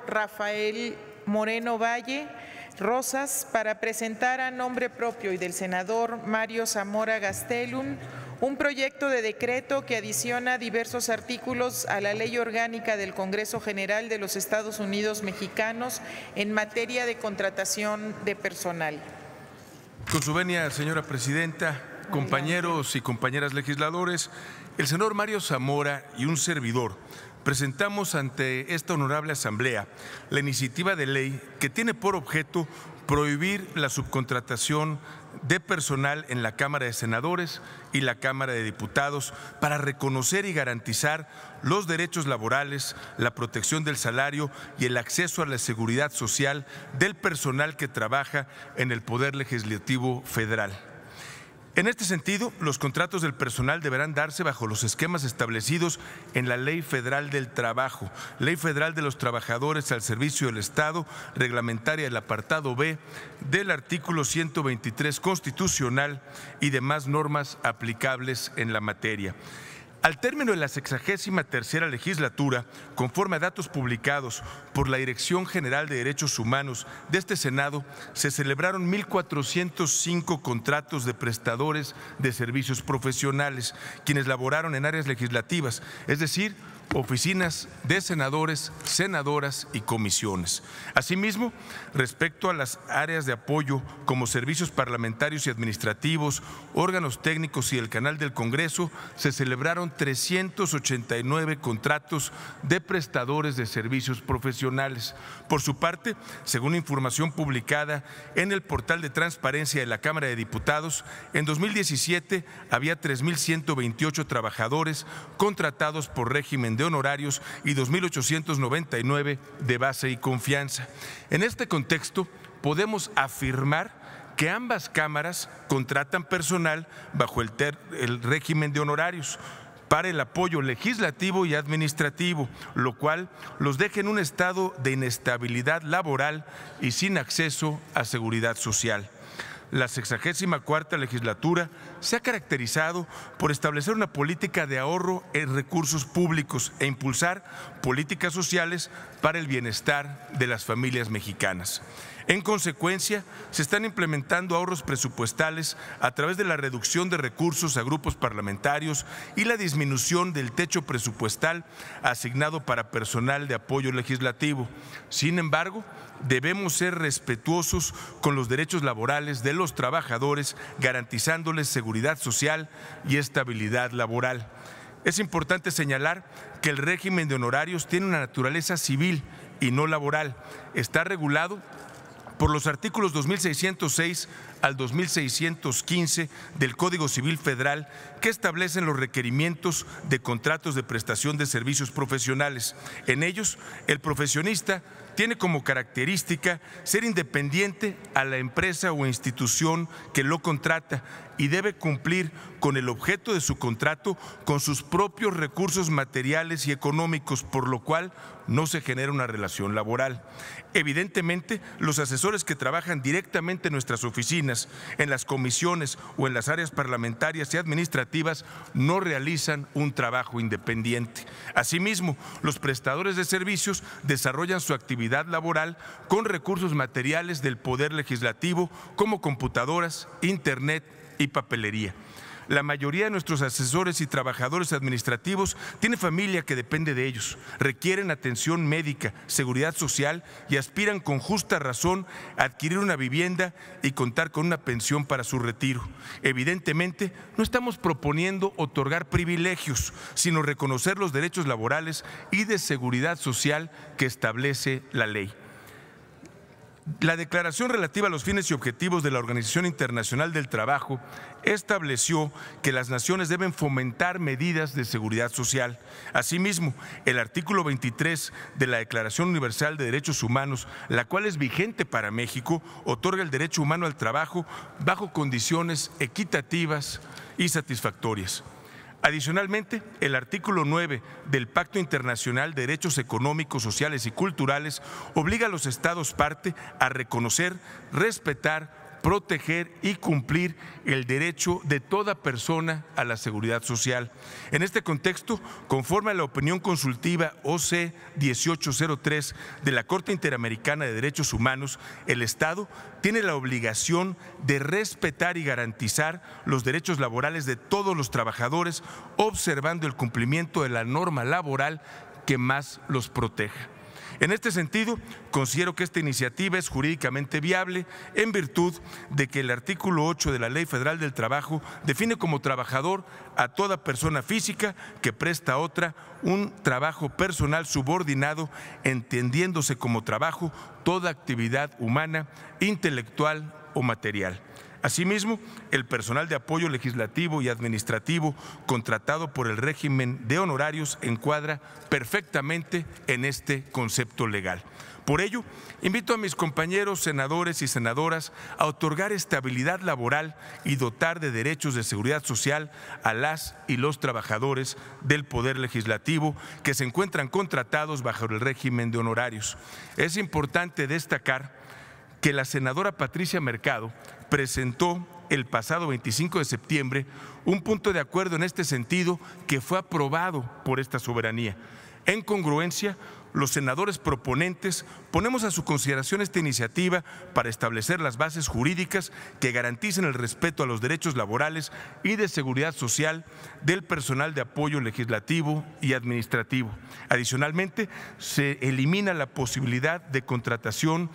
Rafael Moreno Valle Rosas para presentar a nombre propio y del senador Mario Zamora Gastelum un proyecto de decreto que adiciona diversos artículos a la Ley Orgánica del Congreso General de los Estados Unidos Mexicanos en materia de contratación de personal. Con su venia, señora presidenta, compañeros y compañeras legisladores, el senador Mario Zamora y un servidor presentamos ante esta honorable asamblea la iniciativa de ley que tiene por objeto prohibir la subcontratación de personal en la Cámara de Senadores y la Cámara de Diputados para reconocer y garantizar los derechos laborales, la protección del salario y el acceso a la seguridad social del personal que trabaja en el Poder Legislativo Federal. En este sentido, los contratos del personal deberán darse bajo los esquemas establecidos en la Ley Federal del Trabajo, Ley Federal de los Trabajadores al Servicio del Estado, reglamentaria el apartado B del artículo 123 constitucional y demás normas aplicables en la materia. Al término de la 63ª legislatura, conforme a datos publicados por la Dirección General de Derechos Humanos de este Senado, se celebraron 1,405 contratos de prestadores de servicios profesionales, quienes laboraron en áreas legislativas, es decir, oficinas de senadores, senadoras y comisiones. Asimismo, respecto a las áreas de apoyo como servicios parlamentarios y administrativos, órganos técnicos y el canal del Congreso, se celebraron 389 contratos de prestadores de servicios profesionales. Por su parte, según información publicada en el portal de transparencia de la Cámara de Diputados, en 2017 había 3,128 trabajadores contratados por régimen de honorarios y 2,899 de base y confianza. En este contexto, podemos afirmar que ambas cámaras contratan personal bajo el régimen de honorarios para el apoyo legislativo y administrativo, lo cual los deja en un estado de inestabilidad laboral y sin acceso a seguridad social. La 64ª legislatura se ha caracterizado por establecer una política de ahorro en recursos públicos e impulsar políticas sociales para el bienestar de las familias mexicanas. En consecuencia, se están implementando ahorros presupuestales a través de la reducción de recursos a grupos parlamentarios y la disminución del techo presupuestal asignado para personal de apoyo legislativo. Sin embargo, debemos ser respetuosos con los derechos laborales de los trabajadores, garantizándoles seguridad social y estabilidad laboral. Es importante señalar que el régimen de honorarios tiene una naturaleza civil y no laboral. Está regulado por los artículos 2606 al 2615 del Código Civil Federal, que establecen los requerimientos de contratos de prestación de servicios profesionales. En ellos, el profesionista tiene como característica ser independiente a la empresa o institución que lo contrata y debe cumplir con el objeto de su contrato con sus propios recursos materiales y económicos, por lo cual no se genera una relación laboral. Evidentemente, los asesores que trabajan directamente en nuestras oficinas, en las comisiones o en las áreas parlamentarias y administrativas no realizan un trabajo independiente. Asimismo, los prestadores de servicios desarrollan su actividad laboral con recursos materiales del Poder Legislativo como computadoras, internet y papelería. La mayoría de nuestros asesores y trabajadores administrativos tienen familia que depende de ellos, requieren atención médica, seguridad social y aspiran con justa razón a adquirir una vivienda y contar con una pensión para su retiro. Evidentemente, no estamos proponiendo otorgar privilegios, sino reconocer los derechos laborales y de seguridad social que establece la ley. La declaración relativa a los fines y objetivos de la Organización Internacional del Trabajo estableció que las naciones deben fomentar medidas de seguridad social. Asimismo, el artículo 23 de la Declaración Universal de Derechos Humanos, la cual es vigente para México, otorga el derecho humano al trabajo bajo condiciones equitativas y satisfactorias. Adicionalmente, el artículo 9 del Pacto Internacional de Derechos Económicos, Sociales y Culturales obliga a los Estados parte a reconocer, respetar, proteger y cumplir el derecho de toda persona a la seguridad social. En este contexto, conforme a la opinión consultiva OC 1803 de la Corte Interamericana de Derechos Humanos, el Estado tiene la obligación de respetar y garantizar los derechos laborales de todos los trabajadores, observando el cumplimiento de la norma laboral que más los proteja. En este sentido, considero que esta iniciativa es jurídicamente viable en virtud de que el artículo 8 de la Ley Federal del Trabajo define como trabajador a toda persona física que presta a otra un trabajo personal subordinado, entendiéndose como trabajo toda actividad humana, intelectual o material. Asimismo, el personal de apoyo legislativo y administrativo contratado por el régimen de honorarios encuadra perfectamente en este concepto legal. Por ello, invito a mis compañeros senadores y senadoras a otorgar estabilidad laboral y dotar de derechos de seguridad social a las y los trabajadores del Poder Legislativo que se encuentran contratados bajo el régimen de honorarios. Es importante destacar que la senadora Patricia Mercado presentó el pasado 25 de septiembre un punto de acuerdo en este sentido que fue aprobado por esta soberanía. En congruencia, los senadores proponentes ponemos a su consideración esta iniciativa para establecer las bases jurídicas que garanticen el respeto a los derechos laborales y de seguridad social del personal de apoyo legislativo y administrativo. Adicionalmente, se elimina la posibilidad de contratación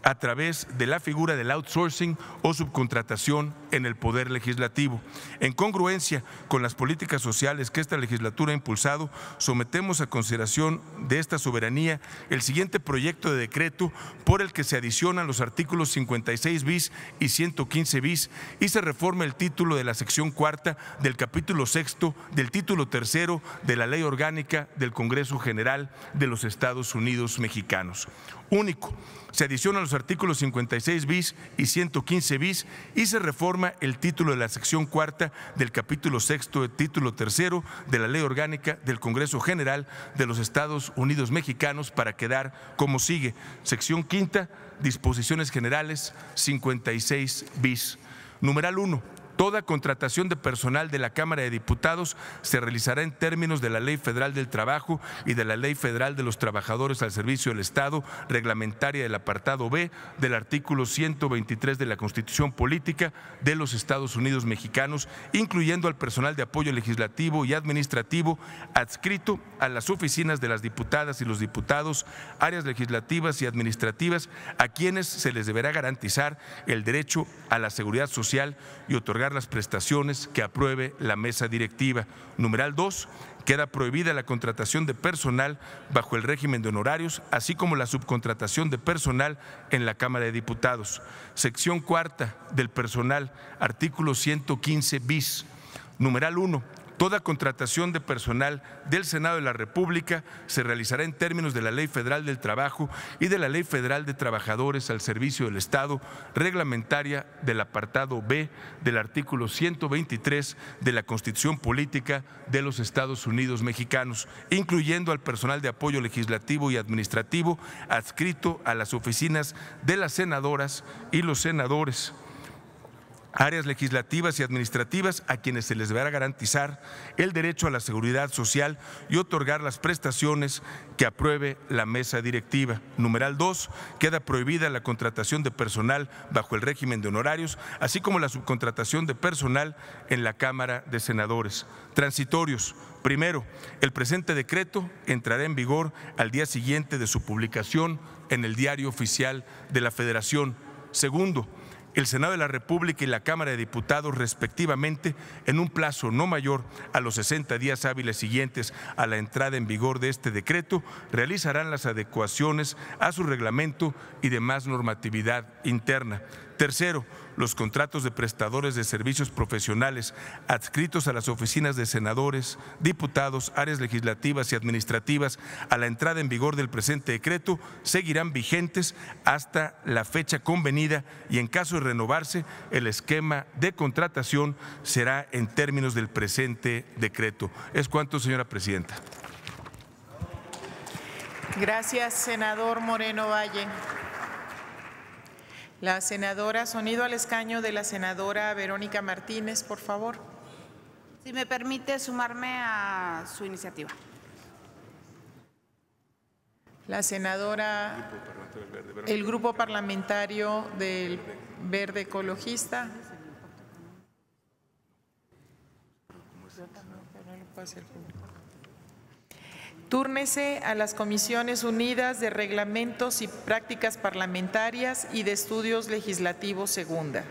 a través de la figura del outsourcing o subcontratación en el Poder Legislativo. En congruencia con las políticas sociales que esta legislatura ha impulsado, sometemos a consideración de esta soberanía el siguiente proyecto de decreto por el que se adicionan los artículos 56 bis y 115 bis y se reforma el título de la sección cuarta del capítulo sexto del título tercero de la Ley Orgánica del Congreso General de los Estados Unidos Mexicanos. Único. Se adicionan los artículos 56 bis y 115 bis y se reforma el título de la sección cuarta del capítulo sexto del título tercero de la Ley Orgánica del Congreso General de los Estados Unidos Mexicanos para quedar como sigue. Sección quinta, disposiciones generales, 56 bis. Numeral 1. Toda contratación de personal de la Cámara de Diputados se realizará en términos de la Ley Federal del Trabajo y de la Ley Federal de los Trabajadores al Servicio del Estado, reglamentaria del apartado B del artículo 123 de la Constitución Política de los Estados Unidos Mexicanos, incluyendo al personal de apoyo legislativo y administrativo adscrito a las oficinas de las diputadas y los diputados, áreas legislativas y administrativas, a quienes se les deberá garantizar el derecho a la seguridad social y otorgar las prestaciones que apruebe la mesa directiva. Numeral 2. Queda prohibida la contratación de personal bajo el régimen de honorarios, así como la subcontratación de personal en la Cámara de Diputados. Sección cuarta del personal, artículo 115 bis. Numeral 1. Toda contratación de personal del Senado de la República se realizará en términos de la Ley Federal del Trabajo y de la Ley Federal de Trabajadores al Servicio del Estado, reglamentaria del apartado B del artículo 123 de la Constitución Política de los Estados Unidos Mexicanos, incluyendo al personal de apoyo legislativo y administrativo adscrito a las oficinas de las senadoras y los senadores, áreas legislativas y administrativas a quienes se les deberá garantizar el derecho a la seguridad social y otorgar las prestaciones que apruebe la mesa directiva. Numeral 2. Queda prohibida la contratación de personal bajo el régimen de honorarios, así como la subcontratación de personal en la Cámara de Senadores. Transitorios. Primero, el presente decreto entrará en vigor al día siguiente de su publicación en el Diario Oficial de la Federación. Segundo, el Senado de la República y la Cámara de Diputados, respectivamente, en un plazo no mayor a los 60 días hábiles siguientes a la entrada en vigor de este decreto, realizarán las adecuaciones a su reglamento y demás normatividad interna. Tercero, los contratos de prestadores de servicios profesionales adscritos a las oficinas de senadores, diputados, áreas legislativas y administrativas a la entrada en vigor del presente decreto seguirán vigentes hasta la fecha convenida y en caso de renovarse, el esquema de contratación será en términos del presente decreto. Es cuanto, señora presidenta. Gracias, senador Moreno Valle. La senadora, sonido al escaño de la senadora Verónica Martínez, por favor. Si me permite sumarme a su iniciativa. La senadora, el Grupo Parlamentario del Verde Ecologista. Túrnese a las Comisiones Unidas de Reglamentos y Prácticas Parlamentarias y de Estudios Legislativos Segunda.